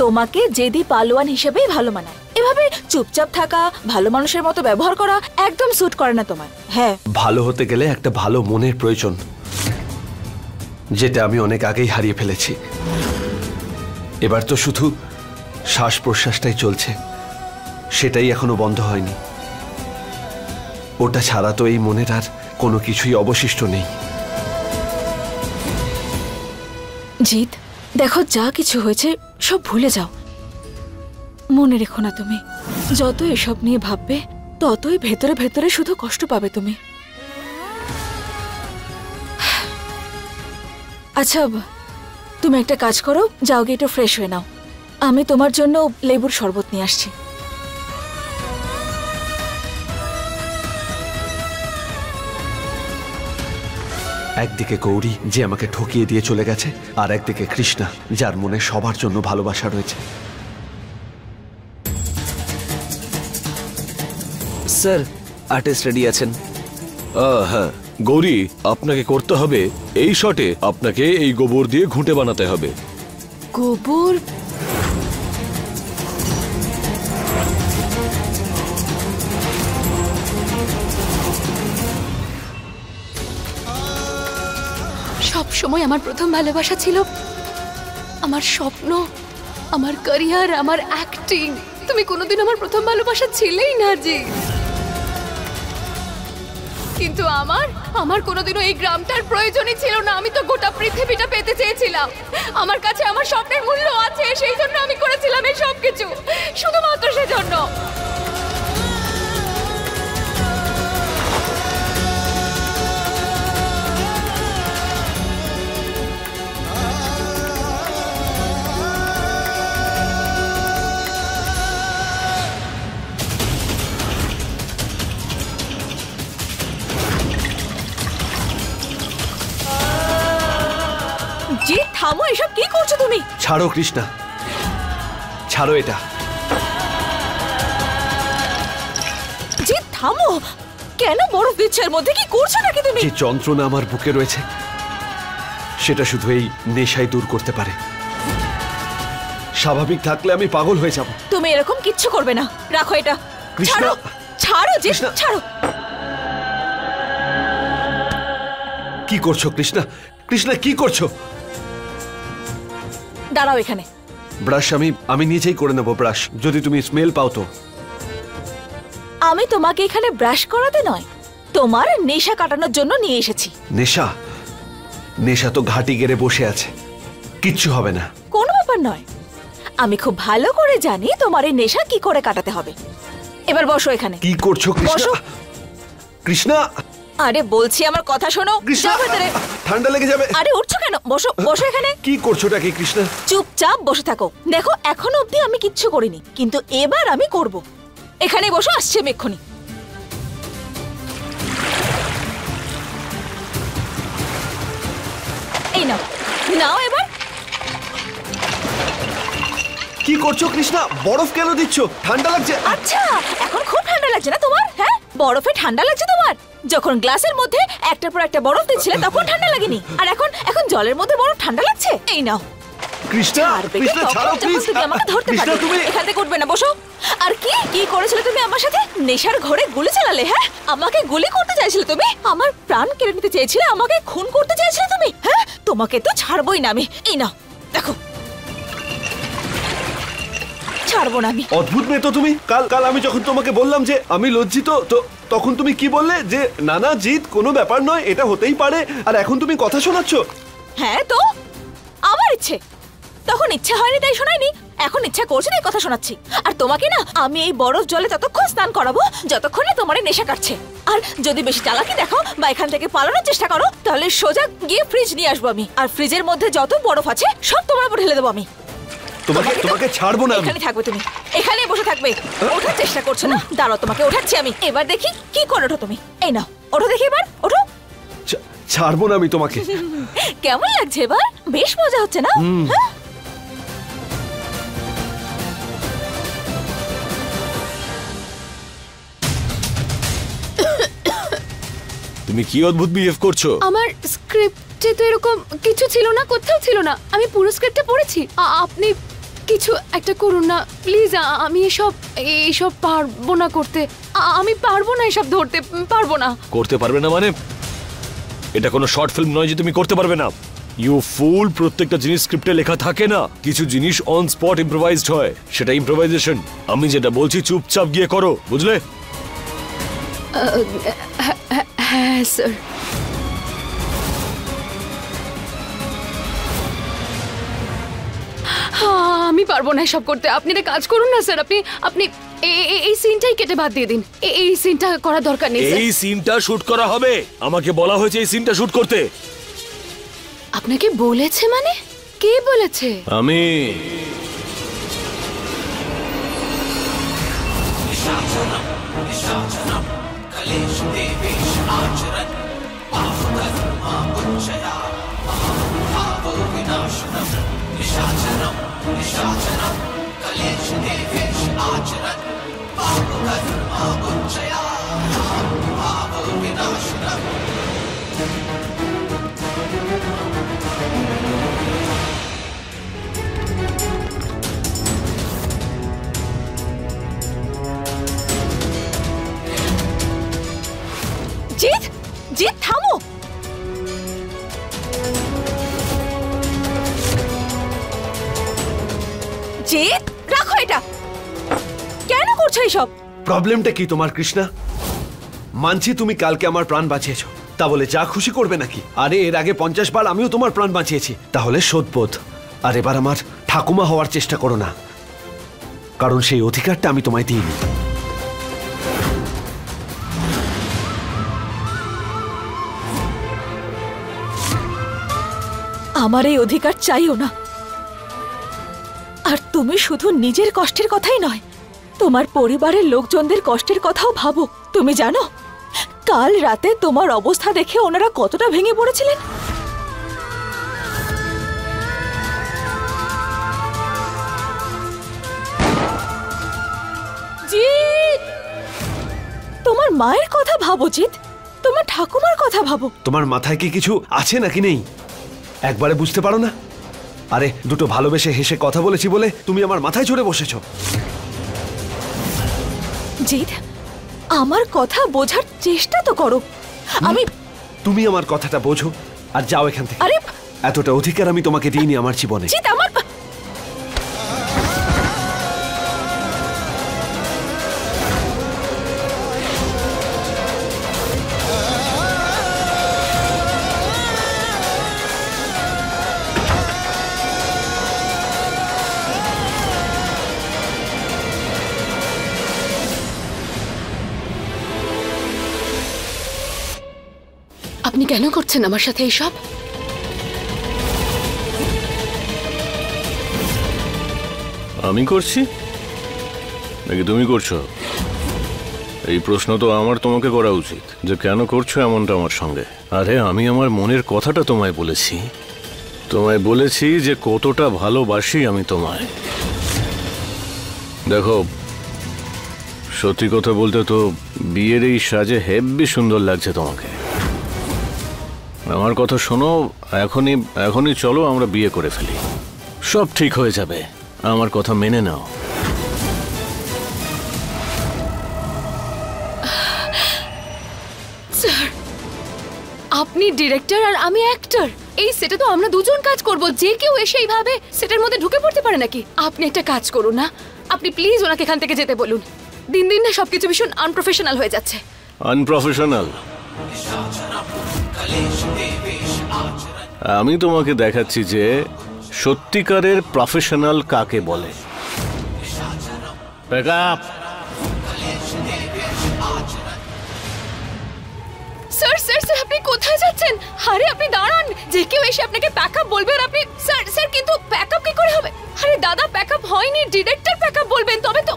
তোমাকে জেদি পালোয়ান হিসেবেই ভালো মানায়। এভাবে চুপচাপ থাকা, ভালো মানুষের মতো ব্যবহার করা একদম স্যুট করে না তোমার। হ্যাঁ, ভালো হতে গেলে একটা ভালো মনের প্রয়োজন, যেটা আমি অনেক আগেই হারিয়ে ফেলেছি। এবার তো শুধু শ্বাস প্রশ্বাসটাই চলছে, সেটাই এখনো বন্ধ হয়নি। ওটা ছাড়া তো এই মনের আর কোনো কিছুই অবশিষ্ট নেই। জিৎ, দেখো যা কিছু হয়েছে সব ভুলে যাও। মনে রেখো না, তুমি যত এসব নিয়ে ভাববে ততই ভেতরে ভেতরে শুধু কষ্ট পাবে তুমি। আচ্ছা, তুমি একটা কাজ করো, যাও গিয়ে একটু ফ্রেশ হয়ে নাও। আমি তোমার জন্য লেবুর শরবত নিয়ে আসছি। একদিকে গৌরী, যে আমাকে ঠকিয়ে দিয়ে চলে গেছে, আর একদিকে কৃষ্ণা, যার মনে সবার জন্য ভালোবাসা রয়েছে। স্যার, আর্টিস্ট রেডি আছেন? হ্যাঁ গৌরী, আপনাকে করতে হবে এই শটে আপনাকে এই গোবর দিয়ে ঘুঁটে বানাতে হবে। গোবর? সব সময় আমার প্রথম ভালোবাসা ছিল, আমার স্বপ্ন, আমার ক্যারিয়ার, আমার অ্যাক্টিং। তুমি কোনোদিন আমার প্রথম ভালোবাসা ছিলেই না জি। কিন্তু আমার কোনোদিনও এই গ্রামটার প্রয়োজনই ছিল না। আমি তো গোটা পৃথিবীটা পেতে চেয়েছিলাম। আমার কাছে আমার স্বপ্নের মূল্য আছে, সেই জন্য আমি করেছিলাম এই সব কিছু, শুধুমাত্র সেজন্য। জি থামো, এসব কি করছো তুমি? ছাড়ো কৃষ্ণা, ছাড়ো এটা। জি থামো, কেন বরফ দিচ্ছে এর মধ্যে? কি করছো নাকি তুমি? যে যন্ত্রণা আমার বুকে রয়েছে সেটা শুধু এই নেশাই দূর করতে পারে। স্বাভাবিক থাকলে আমি পাগল হয়ে যাব। তুমি এরকম কিচ্ছু করবে না, রাখো এটা। কৃষ্ণা, ছাড়ো, ছাড়ো জি, কৃষ্ণা। ছাড়ো। কি করছো কৃষ্ণা? কৃষ্ণা কি করছো? দাঁড়াও এখানে। ব্রাশ আমি নিজেই করে নেবো ব্রাশ, যদি তুমি স্মেল পাও তো। আমি তোমাকে এখানে ব্রাশ করাতে নয়, তোমার নেশা কাটানোর জন্য নিয়ে এসেছি। নেশা? নেশা তো ঘাটি গেড়ে বসে আছে, কিচ্ছু হবে না। কোনো ব্যাপার নয়, আমি খুব ভালো করে জানি তোমার এই নেশা কি করে কাটাতে হবে। এবার বসো এখানে। কি করছো কৃষ্ণা? বসো। কৃষ্ণা, আরে বলছি আমার কথা শোনো। কৃষ্ণা, যাও ভেতরে। ঠান্ডা লেগে যাবে। আরে উঠছো কেন? বসো, বসো এখানে। কি করছোটা কি কৃষ্ণা? চুপচাপ বসে থাকো। দেখো এখনো অবধি আমি কিচ্ছু করিনি, কিন্তু এবার আমি করব। এখানে বসো, আসছে আমি এক্ষুনি। এই নাও, নাও এবার। কি করছো কৃষ্ণা? বরফ কেন দিচ্ছ? ঠান্ডা লাগছে। আচ্ছা, এখন খুব ঠান্ডা লাগছে না তোমার? হ্যাঁ, বরফে ঠান্ডা লাগছে তোমার? যখন গ্লাসের মধ্যে একটার পর একটা বরফ দিচ্ছিলে তখন ঠান্ডা লাগেনি, আর এখন জলের মধ্যে বরফ ঠান্ডা লাগছে? এই নাও। কৃষ্ণা, কৃষ্ণা ছাড়ো প্লিজ। তুমি আমাকে ধরতে কৃষ্ণা, পারবে, তুমি এখান থেকে উঠবে না, বসো। আর কি কি করেছিলে তুমি আমার সাথে? নেশার ঘরে গুলি চালালে? হ্যাঁ, আমাকে গুলি করতে চাইছিলে তুমি? আমার প্রাণ কেড়ে নিতে চেয়েছিলে, আমাকে খুন করতে চাইছিলে তুমি? হ্যাঁ, তোমাকে তো ছাড়বই না আমি। এই নাও, দেখো, ছাড়বো না আমি। অদ্ভুত মেয়ে তো তুমি। কাল আমি যখন তোমাকে বললাম যে আমি লজ্জিত, তো তখন তুমি কি বললে? যে না না জিৎ, কোনো ব্যাপার নয়, এটা হতেই পারে। আর এখন তুমি কথা শোনাচ্ছ। হ্যাঁ তো, আমার ইচ্ছে। তখন ইচ্ছে হয়নি তাই শোনায়নি, এখন ইচ্ছা করছে তাই কথা শোনাচ্ছি। আর তোমাকে না আমি এই বরফ জলে ততক্ষণ স্নান করাবো যতক্ষণে তোমার এই নেশা কাটছে। আর যদি বেশি চালাকি দেখাও বা এখান থেকে পালানোর চেষ্টা করো, তাহলে সোজা গিয়ে ফ্রিজ নিয়ে আসবো আমি, আর ফ্রিজের মধ্যে যত বরফ আছে সব তোমার উপর ঢেলে দেবো আমি। তোমাকে ছাড়বো না। এখানে থাকবে তুমি, এখানেই বসে থাকবে। ওঠার চেষ্টা করছো না? দাঁড়াও, তোমাকে ওঠাচ্ছি আমি। এবার দেখি কি করে ওঠো তুমি। এই নাও, ওঠো দেখি এবার, ওঠো। ছাড়বো না আমি তোমাকে। কেমন লাগছে এবার? বেশ মজা হচ্ছে না? হ্যাঁ, তুমি কি অদ্ভুত বিহেভ করছো? আমার স্ক্রিপ্টে তো এরকম কিছু ছিল না, কোথাও ছিল না। আমি পুরো স্ক্রিপ্টটা পড়েছি। আপনি কিছু একটা করুন না প্লিজ। আমি এসব পারবো না করতে। আমি পারবো না, এসব ধরতে পারবো না। করতে পারবে না মানে? এটা কোনো শর্ট ফিল্ম নয় যে তুমি করতে পারবে না। ইউ ফুল, প্রত্যেকটা জিনিস স্ক্রিপ্টে লেখা থাকে না, কিছু জিনিস অন স্পট ইম্প্রোভাইজড হয়, সেটা ইম্প্রোভাইজেশন। আমি যেটা বলছি চুপচাপ গিয়ে করো, বুঝলে? হ্যাঁ স্যার। আমি পারবো না এসব করতে। আপনি একটা কাজ করুন না স্যার, আপনি এই সিনটাই কেটে বাদ দিয়ে দিন। এই সিনটা করার দরকার নেই স্যার। এই সিনটা শুট করা হবে, আমাকে বলা হয়েছে এই সিনটা শুট করতে। আপনাকে বলেছে মানে? কে বলেছে? আমি। জিৎ, জিৎ থামো। জিৎ রাখো এটা। কেন করছো এইসব? প্রবলেমটা কি তোমার কৃষ্ণা? মানছি তুমি কালকে আমার প্রাণ বাঁচিয়েছো, তা বলে যা খুশি করবে নাকি? আরে এর আগে 50 বার আমিও তোমার প্রাণ বাঁচিয়েছি, তাহলে শোধবোধ। আর এবার আমার ঠাকুমা হওয়ার চেষ্টা করো না, কারণ সেই অধিকারটা আমি তোমায় দিইনি। আমার এই অধিকার চাইও না। আর তুমি শুধু নিজের কষ্টের কথাই নয়, তোমার পরিবারের লোকজনদের কষ্টের কথাও ভাবো। তুমি জানো কাল রাতে তোমার অবস্থা দেখে ওনারা কতটা ভেঙে পড়েছিলেন। জিৎ, তোমার মায়ের কথা ভাবো জিৎ, তোমার ঠাকুমার কথা ভাবো। তোমার মাথায় কি কিছু আছে নাকি নেই? একবারে বুঝতে পারো না? আরে দুটো ভালোবেসে হেসে কথা বলেছি বলে তুমি আমার মাথায় চড়ে বসেছো। জিৎ, আমার কথা বোঝার চেষ্টা তো করো। তুমি আমার কথাটা বোঝো আর যাও এখান থেকে। আরে এতটা অধিকার আমি তোমাকে দিইনি আমার জীবনে। জিৎ, আমার আপনি কেন করছেন আমার সাথে এইসব? আমি করছি নাকি তুমি করছো? এই প্রশ্ন তো আমার তোমাকে করা উচিত, যে কেন করছো এমনটা আমার সঙ্গে। আরে আমি আমার মনের কথাটা তোমায় বলেছি যে কতটা ভালোবাসি আমি তোমায়। দেখো, সত্যি কথা বলতে তো বিয়ের এই সাজে হেব্বি সুন্দর লাগছে তোমাকে। আমার কথা শোনো, এখনই চলো আমরা বিয়ে করে ফেলি, সব ঠিক হয়ে যাবে। আমার কথা মেনে নাও। স্যার, আপনি ডিরেক্টর আর আমি অ্যাক্টর। এই সেটে তো আমরা দুজন কাজ করব। যে কেউ এসে এইভাবে সেটের মধ্যে ঢুকে পড়তে পারে নাকি? আপনি একটা কাজ করুন না, আপনি প্লিজ ওনাকে এখান থেকে যেতে বলুন। দিন দিন না সবকিছু ভীষণ আনপ্রফেশনাল হয়ে যাচ্ছে। আনপ্রফেশনাল? আমি তোমাকে দেখাচ্ছি যে সত্যিকারের প্রফেশনাল কাকে বলে। স্যার স্যার স্যার, আপনি কোথায় যাচ্ছেন? আরে আপনি দাঁড়ান, যে কেউ এসে আপনাকে প্যাকআপ বলবে আর আপনি স্যার স্যার, কিন্তু প্যাকআপ কি করে হবে? আরে দাদা, প্যাকআপ হয়নি, ডিরেক্টর প্যাকআপ বলবেন তবে তো।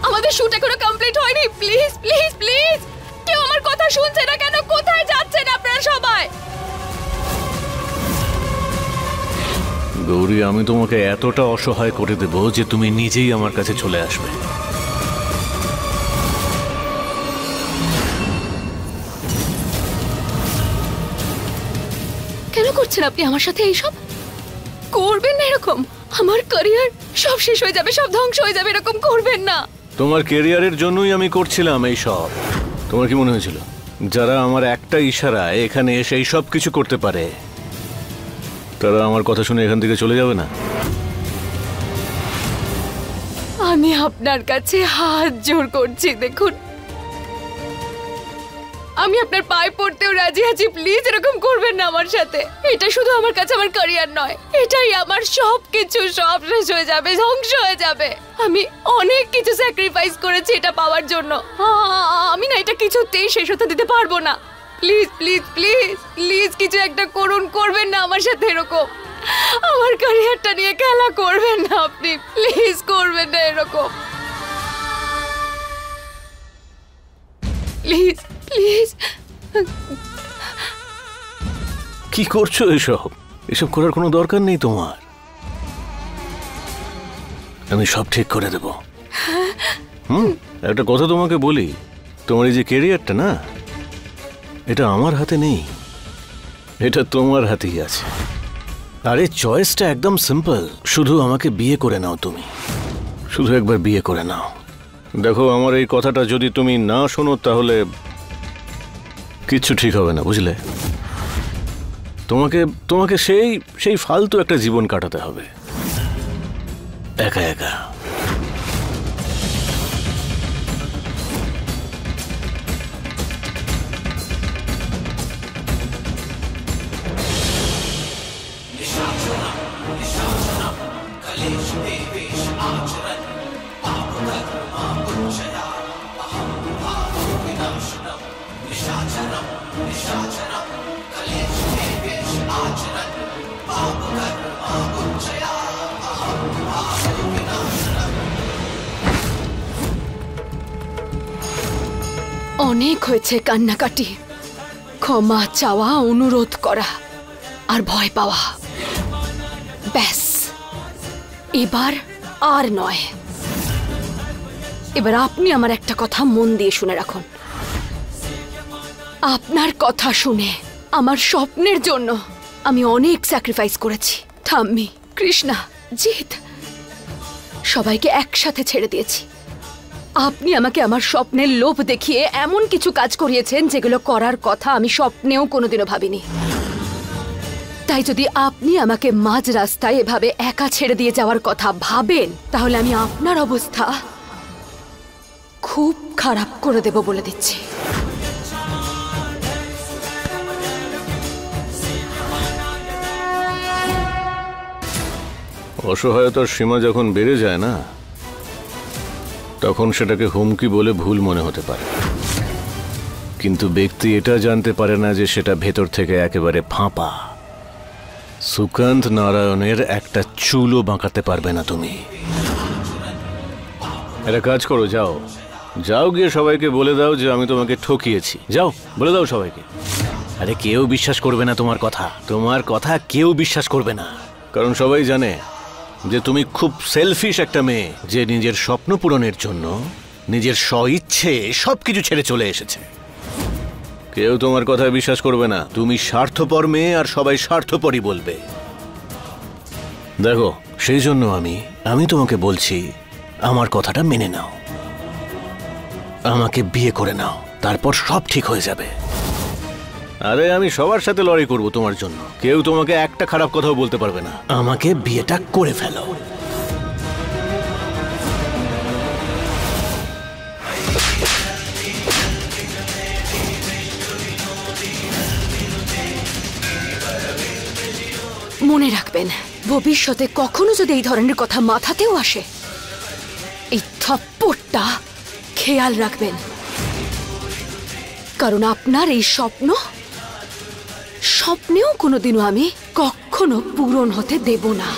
আমাদের শুট এখনো কমপ্লিট হয়নি। প্লিজ প্লিজ প্লিজ, কেউ আমার কথা শুনছে না কেন? কোথায় যাচ্ছেন আপনারা সবাই? গৌরী, আমি তোমাকে এতটা অসহায় করে দেব যে তুমি নিজেই আমার কাছে চলে আসবে। কেন করছেন আপনি আমার সাথে এইসব? করবেন না এরকম। আমার ক্যারিয়ার সব শেষ হয়ে যাবে, সব ধ্বংস হয়ে যাবে, এরকম করবেন না। তোমার কেরিয়ারের জন্যই আমি করছিলাম এই সব। তোমার কি মনে হয়েছিল যারা আমার একটা ইশারায় এখানে এসে এই সব কিছু করতে পারে তারা আমার কথা শুনে এখান থেকে চলে যাবে না? আমি আপনার কাছে হাত জোর করছি, দেখুন আমি আপনার পায়ে পড়তেও রাজি আছি, প্লিজ এরকম করবেন না আমার সাথে। এটা শুধু আমার কাছে আমার ক্যারিয়ার নয়, এটাই আমার সব কিছু, সব শেষ হয়ে যাবে, ধ্বংস হয়ে যাবে। আমি অনেক কিছু স্যাক্রিফাইস করেছি এটা পাওয়ার জন্য। আমি না এটা কিছুতেই শেষ হতে দিতে পারবো না। প্লিজ প্লিজ প্লিজ প্লিজ কিছু একটা করুন, করবেন না আমার সাথে এরকম। আমার ক্যারিয়ারটা নিয়ে খেলা করবেন না আপনি, প্লিজ করবেন না এরকম, প্লিজ প্লিজ। কি করছো এসব? এসব করার কোনো দরকার নেই তোমার। আমি সব ঠিক করে দেব। একটা কথা তোমাকে বলি, তোমার এই যে কেরিয়ারটা না, এটা আমার হাতে নেই, এটা তোমার হাতেই আছে। আরে চয়েসটা একদম সিম্পল, শুধু আমাকে বিয়ে করে নাও তুমি, শুধু একবার বিয়ে করে নাও। দেখো আমার এই কথাটা যদি তুমি না শোনো তাহলে কিচ্ছু ঠিক হবে না, বুঝলে? তোমাকে তোমাকে সেই সেই ফালতু একটা জীবন কাটাতে হবে একা একা। অনেক হয়েছে কান্নাকাটি, ক্ষমা চাওয়া, অনুরোধ করা আর ভয় পাওয়া। ব্যাস, এবার আর নয়। এবার আপনি আমার একটা কথা মন দিয়ে শুনে রাখুন। আপনার কথা শুনে আমার স্বপ্নের জন্য আমি অনেক স্যাক্রিফাইস করেছি। ঠাম্মি, কৃষ্ণা, জিৎ সবাইকে একসাথে ছেড়ে দিয়েছি। আপনি আমাকে আমার স্বপ্নের লোভ দেখিয়ে এমন কিছু কাজ করিয়েছেন যেগুলো করার কথা আমি স্বপ্নেও কোনোদিনও ভাবিনি। তাই যদি আপনি আমাকে মাঝ রাস্তায় এভাবে একা ছেড়ে দিয়ে যাওয়ার কথা ভাবেন, তাহলে আমি আপনার অবস্থা খুব খারাপ করে দেব বলে দিচ্ছি। অসহায়তার সীমা যখন বেড়ে যায় না, তখন সেটাকে হুমকি বলে ভুল মনে হতে পারে, কিন্তু ব্যক্তি এটা জানতে পারে না যে সেটা ভেতর থেকে একেবারে ফাঁপা। সুকান্ত নারায়ণের একটা চুলও বাঁকাতে পারবে না তুমি। একটা কাজ করো, যাও যাও গিয়ে সবাইকে বলে দাও যে আমি তোমাকে ঠকিয়েছি। যাও বলে দাও সবাইকে। আরে কেউ বিশ্বাস করবে না তোমার কথা, তোমার কথা কেউ বিশ্বাস করবে না, কারণ সবাই জানে যে তুমি খুব সেলফিশ একটা মেয়ে, যে নিজের স্বপ্ন পূরণের জন্য নিজের স্বইচ্ছে সবকিছু ছেড়ে চলে এসেছে। কেউ তোমার কথায় বিশ্বাস করবে না, তুমি স্বার্থপর মেয়ে আর সবাই স্বার্থপরই বলবে। দেখো, সেই জন্য আমি তোমাকে বলছি আমার কথাটা মেনে নাও, আমাকে বিয়ে করে নাও, তারপর সব ঠিক হয়ে যাবে। আরে আমি সবার সাথে লড়াই করব তোমার জন্য, কেউ তোমাকে একটা খারাপ কথাও বলতে পারবে না। আমাকে বিয়েটা করে ফেলো। মনে রাখবেন, ভবিষ্যতে কখনো যদি এই ধরনের কথা মাথাতেও আসে, এই থাপ্পড়টা খেয়াল রাখবেন, কারণ আপনার এই স্বপ্নেও কোনোদিনও আমি কখনো পূরণ হতে দেব না।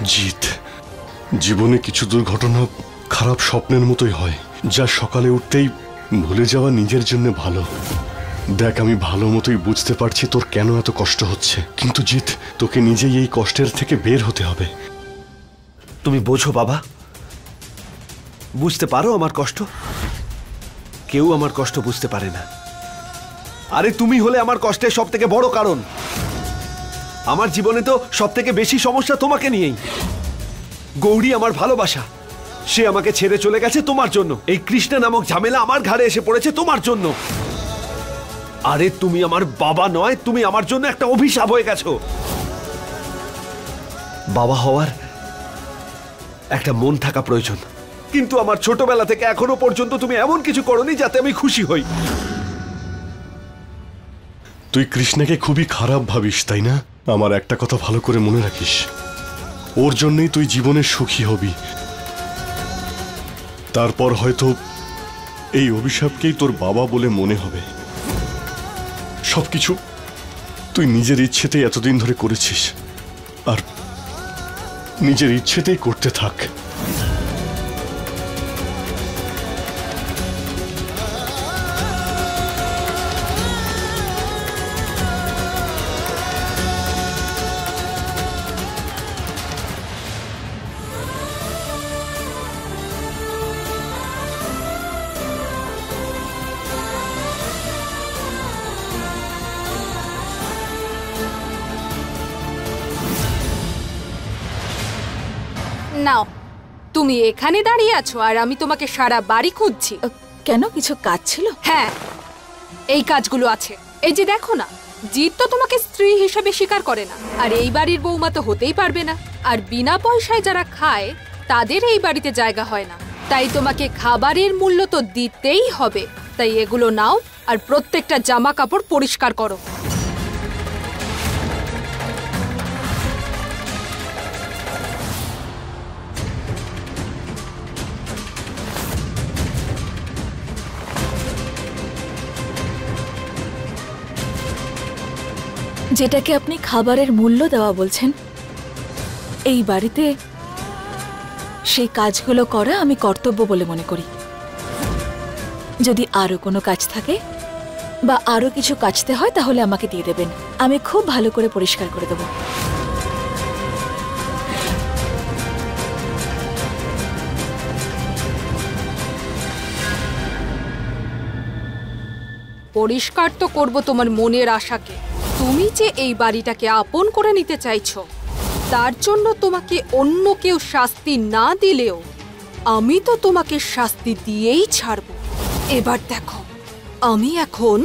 জিৎ, জীবনে কিছু দুর্ঘটনা খারাপ স্বপ্নের মতোই হয়, যা সকালে উঠতেই ভুলে যাওয়া নিজের জন্য ভালো। দেখ, আমি ভালো মতোই বুঝতে পারছি তোর কেন এত কষ্ট হচ্ছে, কিন্তু জিৎ, তোকে নিজেই এই কষ্টের থেকে বের হতে হবে। তুমি বোঝো বাবা, বুঝতে পারো আমার কষ্ট? কেউ আমার কষ্ট বুঝতে পারে না। আরে তুমি হলে আমার কষ্টের সব থেকে বড় কারণ। আমার জীবনে তো সব থেকে বেশি সমস্যা তোমাকে নিয়েই। গৌরী আমার ভালোবাসা, সে আমাকে ছেড়ে চলে গেছে তোমার জন্য। এই কৃষ্ণা নামক ঝামেলা আমার ঘাড়ে এসে পড়েছে তোমার জন্য। আরে তুমি আমার বাবা নয়, তুমি আমার জন্য একটা অভিশাপ হয়ে গেছো। বাবা হওয়ার একটা মন থাকা প্রয়োজন, কিন্তু আমার ছোটবেলা থেকে এখনো পর্যন্ত তুমি এমন কিছু করোনি যাতে আমি খুশি হই। তুই কৃষ্ণাকে খুবই খারাপ ভাবিস, তাই না? আমার একটা কথা ভালো করে মনে রাখিস, ওর জন্যই তুই জীবনে সুখী হবি। তারপর হয়তো এই অভিশাপকেই তোর বাবা বলে মনে হবে। সবকিছু তুই নিজের ইচ্ছেতেই এতদিন ধরে করেছিস, আর নিজের ইচ্ছেতেই করতে থাক। নাও, তুমি এখানে দাঁড়িয়ে আছো আর আমি তোমাকে সারা বাড়ি খুঁজছি। কেন, কিছু কাজ ছিল? হ্যাঁ, এই কাজগুলো আছে। এই যে দেখো না, জিৎ তো তোমাকে স্ত্রী হিসেবে স্বীকার করে না, আর এই বাড়ির বৌমা তো হতেই পারবে না। আর বিনা পয়সায় যারা খায় তাদের এই বাড়িতে জায়গা হয় না, তাই তোমাকে খাবারের মূল্য তো দিতেই হবে। তাই এগুলো নাও আর প্রত্যেকটা জামা কাপড় পরিষ্কার করো। যেটাকে আপনি খাবারের মূল্য দেওয়া বলছেন, এই বাড়িতে সেই কাজগুলো করা আমি কর্তব্য বলে মনে করি। যদি আরো কোনো কাজ থাকে বা আরো কিছু কাচতে হয় তাহলে আমাকে দিয়ে দেবেন, আমি খুব ভালো করে পরিষ্কার করে দেব। পরিষ্কার তো করব তোমার মনের আশাকে। তুমি যে এই বাড়িটাকে আপন করে নিতে চাইছো, তার জন্য তোমাকে অন্য কেউ শাস্তি না দিলেও আমি তো তোমাকে শাস্তি দিয়েই ছাড়বো। এবার দেখো আমি এখন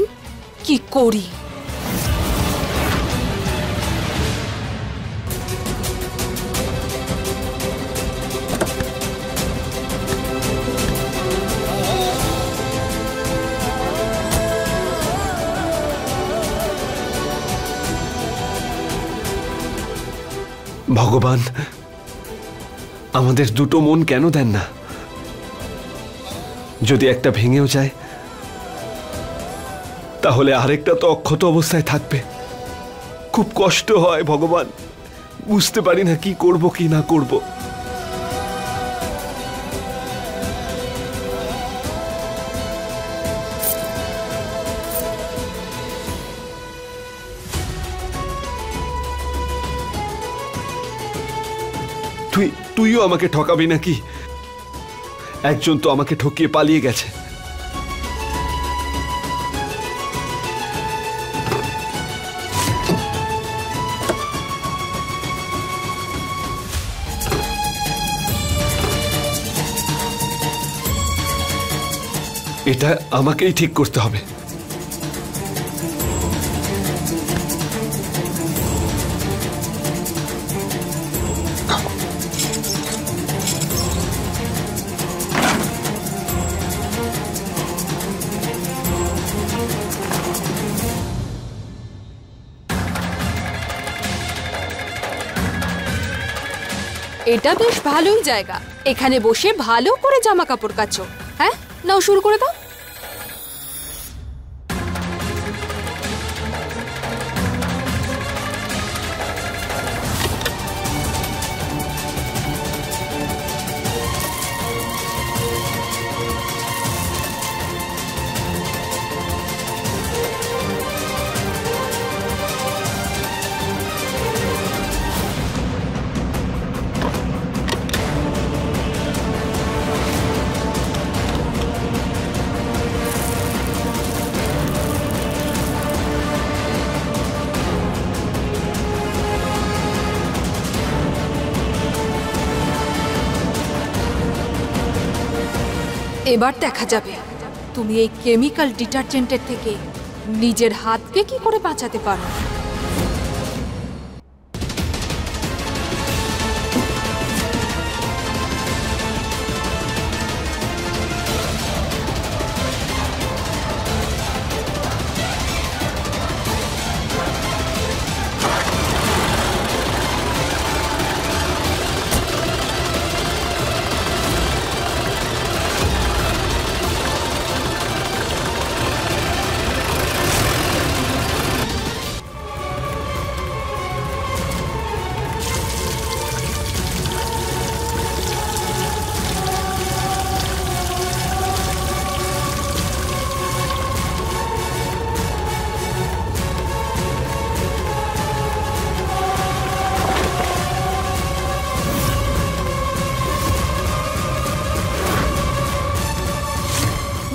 কি করি। ভগবান, আমাদের দুটো মন কেন দেন না? যদি একটা ভেঙেও যায় তাহলে আরেকটা তো অক্ষত অবস্থায় থাকবে। খুব কষ্ট হয় ভগবান, বুঝতে পারি না কি করব কি না করব। তুইও আমাকে ঠকাবি নাকি? একজন তো আমাকে ঠকিয়ে পালিয়ে গেছে। এটা আমাকেই ঠিক করতে হবে। এটা বেশ ভালোই জায়গা, এখানে বসে ভালো করে জামা কাপড় কাচো। হ্যাঁ, নাও শুরু করে দাও। এবার দেখা যাবে তুমি এই কেমিক্যাল ডিটারজেন্টের থেকে নিজের হাতকে কি করে বাঁচাতে পারো।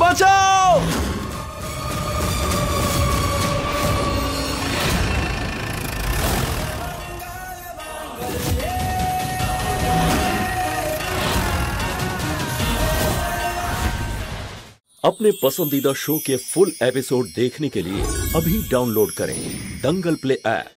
বাঁচাও! अपने पसंदीदा शो के फुल एपिसोड देखने के लिए अभी डाउनलोड करें दंगल प्ले ऐप।